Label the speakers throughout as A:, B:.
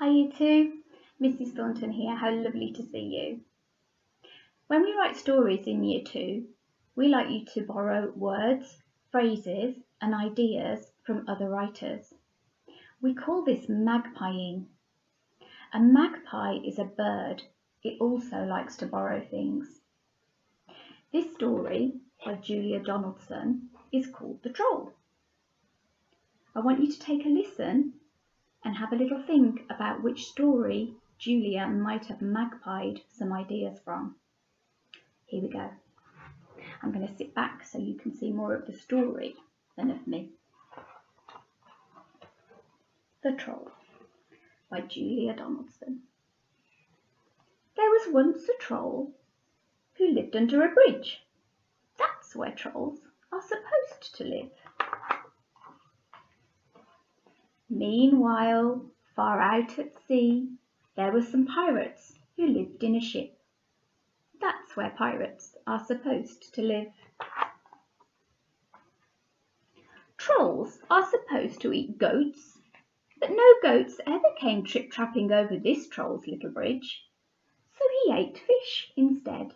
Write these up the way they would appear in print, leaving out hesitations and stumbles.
A: Hi you two, Mrs Thornton here, how lovely to see you. When we write stories in Year 2, we like you to borrow words, phrases and ideas from other writers. We call this magpieing. A magpie is a bird. It also likes to borrow things. This story by Julia Donaldson is called The Troll. I want you to take a listen and have a little think about which story Julia might have magpied some ideas from. Here we go. I'm going to sit back so you can see more of the story than of me. The Troll by Julia Donaldson. There was once a troll who lived under a bridge. That's where trolls are supposed to live. Meanwhile, far out at sea, there were some pirates who lived in a ship. That's where pirates are supposed to live. Trolls are supposed to eat goats, but no goats ever came trip-trapping over this troll's little bridge, so he ate fish instead.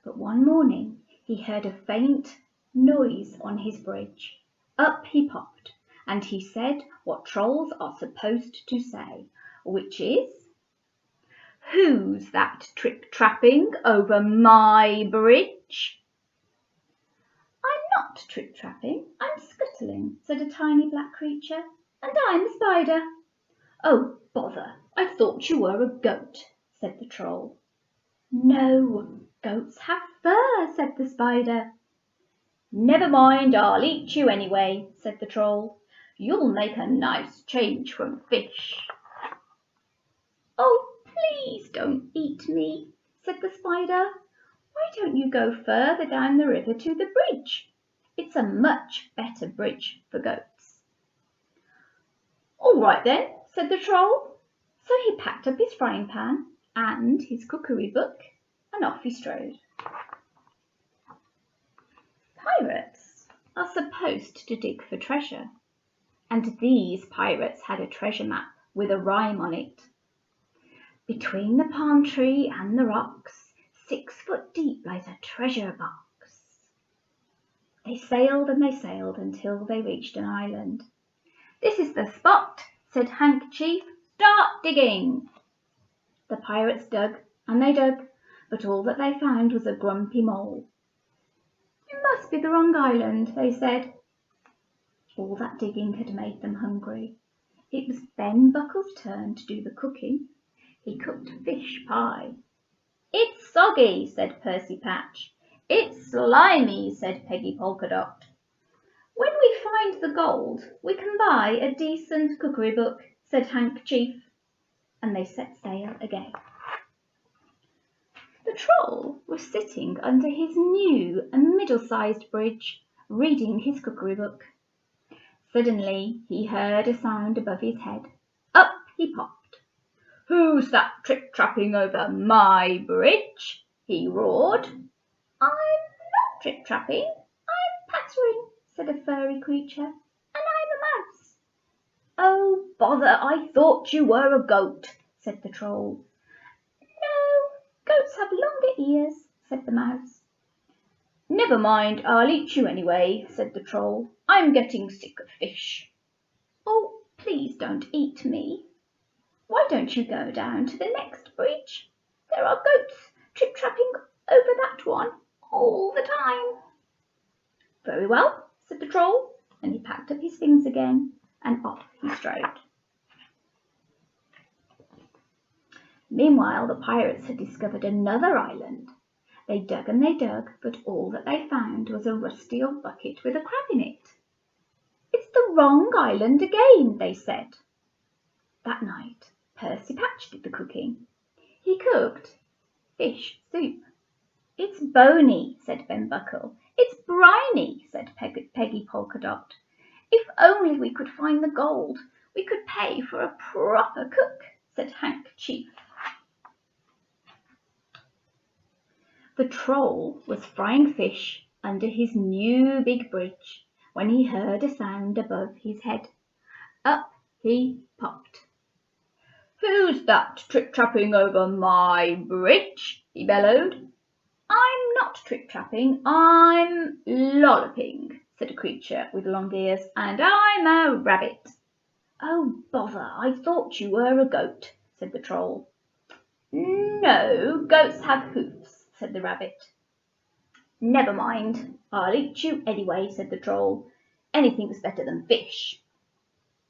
A: But one morning he heard a faint noise on his bridge. Up he popped, and he said what trolls are supposed to say, which is, "Who's that trip-trapping over my bridge?" "I'm not trip-trapping, I'm scuttling," said a tiny black creature, "and I'm a spider." "Oh, bother, I thought you were a goat," said the troll. "No, goats have fur," said the spider. "Never mind, I'll eat you anyway," said the troll. "You'll make a nice change from fish." "Oh, please don't eat me," said the spider. "Why don't you go further down the river to the bridge? It's a much better bridge for goats." "All right then," said the troll. So he packed up his frying pan and his cookery book and off he strode. Pirates are supposed to dig for treasure, and these pirates had a treasure map with a rhyme on it. "Between the palm tree and the rocks, 6 foot deep lies a treasure box." They sailed and they sailed until they reached an island. "This is the spot," said Handkerchief. "Start digging." The pirates dug and they dug, but all that they found was a grumpy mole. "It must be the wrong island," they said. All that digging had made them hungry. It was Ben Buckle's turn to do the cooking. He cooked fish pie. "It's soggy," said Percy Patch. "It's slimy," said Peggy Polkadot. "When we find the gold, we can buy a decent cookery book," said Handkerchief, and they set sail again. The troll was sitting under his new and middle-sized bridge, reading his cookery book. Suddenly he heard a sound above his head. Up he popped. "Who's that trip-trapping over my bridge?" he roared. "I'm not trip-trapping, I'm pattering," said a furry creature, "and I'm a mouse." "Oh, bother, I thought you were a goat," said the troll. "No, goats have longer ears," said the mouse. "Never mind, I'll eat you anyway," said the troll. "I'm getting sick of fish." "Oh, please don't eat me. Why don't you go down to the next bridge? There are goats trip-trapping over that one all the time." "Very well," said the troll, and he packed up his things again, and off he strode. Meanwhile, the pirates had discovered another island. They dug and they dug, but all that they found was a rusty old bucket with a crab in it. "It's the wrong island again," they said. That night Percy Patch did the cooking. He cooked fish soup. "It's bony," said Ben Buckle. "It's briny," said Peggy Polkadot. "If only we could find the gold, we could pay for a proper cook," said Handkerchief. The troll was frying fish under his new big bridge when he heard a sound above his head. Up he popped. "Who's that trip-trapping over my bridge?" he bellowed. "I'm not trip-trapping, I'm lolloping," said a creature with long ears, "and I'm a rabbit." "Oh, bother, I thought you were a goat," said the Troll. "No, goats have hoofs," said the rabbit. "Never mind, I'll eat you anyway," said the Troll. "Anything's better than fish."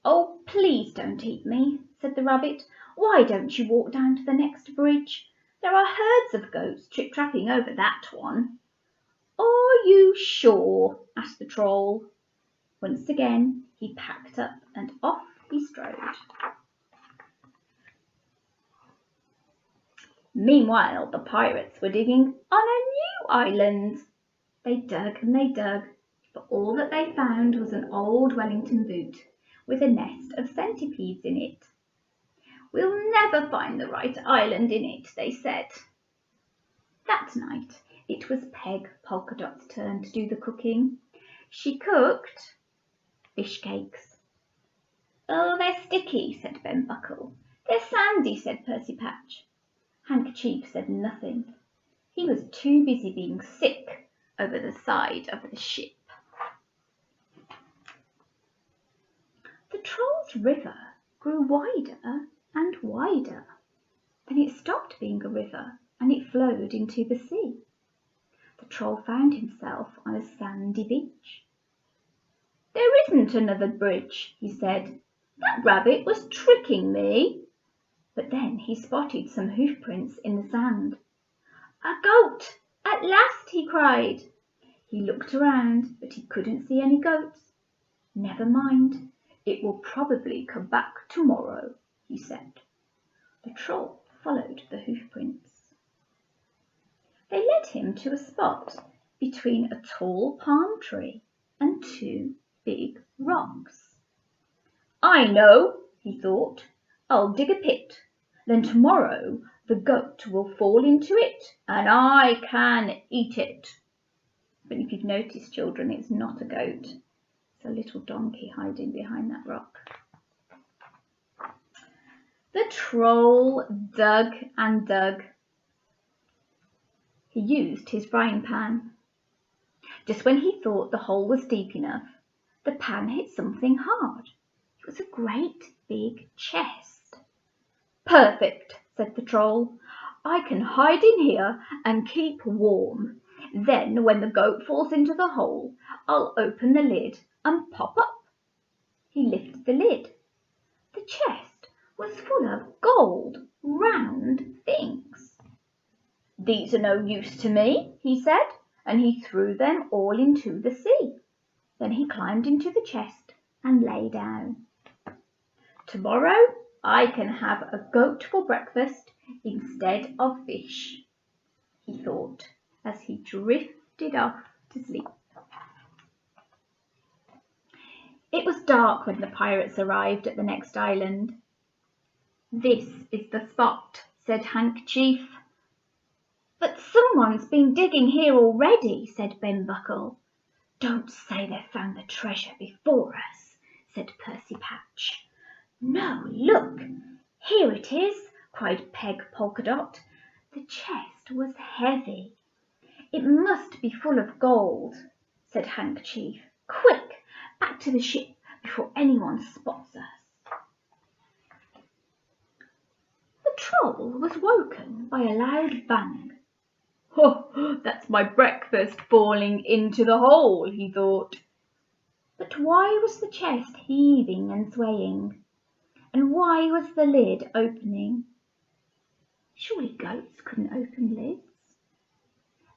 A: "Oh, please don't eat me," said the rabbit. "Why don't you walk down to the next bridge? There are herds of goats trip-trapping over that one." "Are you sure?" asked the Troll. Once again he packed up and off he strode. Meanwhile the pirates were digging on a new island. They dug and they dug, but all that they found was an old Wellington boot with a nest of centipedes in it. "We'll never find the right island in it," they said. That night it was Peg Polkadot's turn to do the cooking. She cooked fish cakes. "Oh, they're sticky," said Ben Buckle. "They're sandy," said Percy Patch. Handkerchief said nothing. He was too busy being sick over the side of the ship. The Troll's river grew wider and wider. Then it stopped being a river and it flowed into the sea. The Troll found himself on a sandy beach. "There isn't another bridge," he said. "That rabbit was tricking me." But then he spotted some hoof prints in the sand. "A goat! At last!" he cried. He looked around, but he couldn't see any goats. "Never mind, it will probably come back tomorrow," he said. The Troll followed the hoof prints. They led him to a spot between a tall palm tree and two big rocks. "I know," he thought. "I'll dig a pit. Then tomorrow the goat will fall into it and I can eat it." But if you've noticed, children, it's not a goat. It's a little donkey hiding behind that rock. The Troll dug and dug. He used his frying pan. Just when he thought the hole was deep enough, the pan hit something hard. It was a great big chest. "Perfect," said the Troll. "I can hide in here and keep warm. Then when the goat falls into the hole, I'll open the lid and pop up." He lifted the lid. The chest was full of gold, round things. "These are no use to me," he said, and he threw them all into the sea. Then he climbed into the chest and lay down. "Tomorrow I can have a goat for breakfast instead of fish," he thought as he drifted off to sleep. It was dark when the pirates arrived at the next island. "This is the spot," said Handkerchief. "But someone's been digging here already," said Ben Buckle. "Don't say they've found the treasure before us," said Percy Patch. "No, look, here it is," cried Peg Polkadot. The chest was heavy. "It must be full of gold," said Handkerchief. "Quick, back to the ship before anyone spots us." The Troll was woken by a loud bang. "Oh, that's my breakfast falling into the hole," he thought. But why was the chest heaving and swaying? And why was the lid opening? Surely goats couldn't open lids.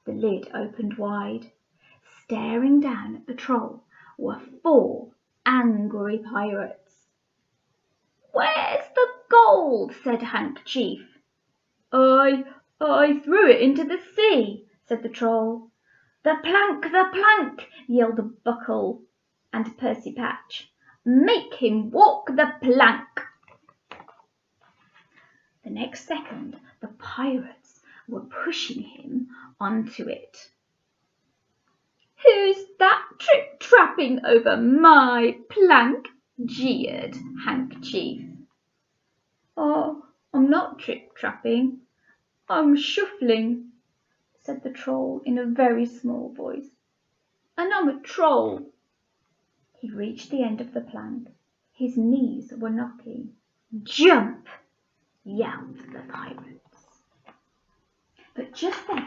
A: The lid opened wide. Staring down at the Troll were 4 angry pirates. "Where's the gold?" said Handkerchief. I threw it into the sea," said the Troll. The plank," yelled Buckle and Percy Patch. "Make him walk the plank." The next second the pirates were pushing him onto it. "Who's that trip-trapping over my plank?" jeered Handkerchief. "Oh, I'm not trip-trapping, I'm shuffling, said the Troll in a very small voice. And I'm a troll. He reached the end of the plank. His knees were knocking. Jump! Yelled the pirates. But just then,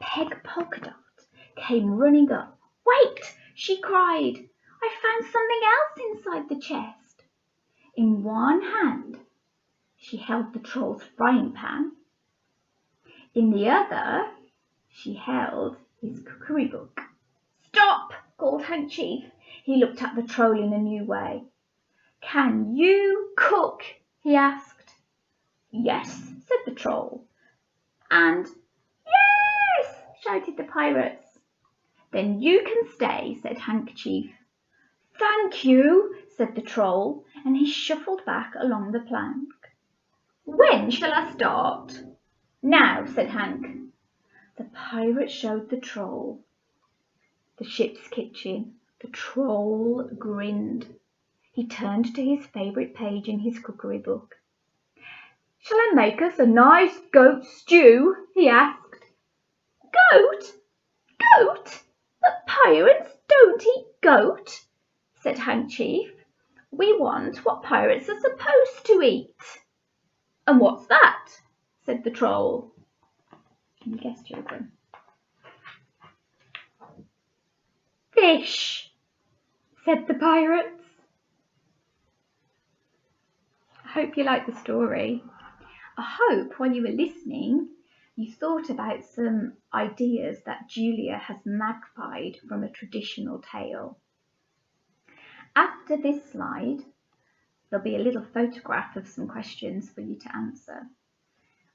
A: Peg Polkadot came running up. Wait, she cried. I found something else inside the chest. In one hand, she held the Troll's frying pan. In the other, she held his cookery book. Stop! Called Handkerchief. He looked at the Troll in a new way. Can you cook? He asked. Yes, said the Troll. And yes, shouted the pirates. Then you can stay, said Handkerchief. Thank you, said the Troll, and he shuffled back along the plank. When shall I start? Now, said Hank. The pirate showed the Troll the ship's kitchen. The Troll grinned. He turned to his favourite page in his cookery book. Shall I make us a nice goat stew? He asked. Goat? Goat? But pirates don't eat goat, said Handkerchief. We want what pirates are supposed to eat. And what's that? Said the Troll. Can you guess, children? Fish, said the pirates. I hope you liked the story. I hope while you were listening, you thought about some ideas that Julia has magpied from a traditional tale. After this slide, there'll be a little photograph of some questions for you to answer.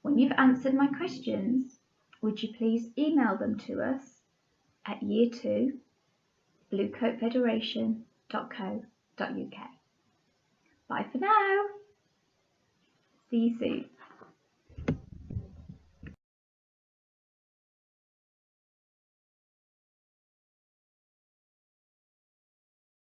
A: When you've answered my questions, would you please email them to us at year2 bluecoatfederation.co.uk. Bye for now. See you soon.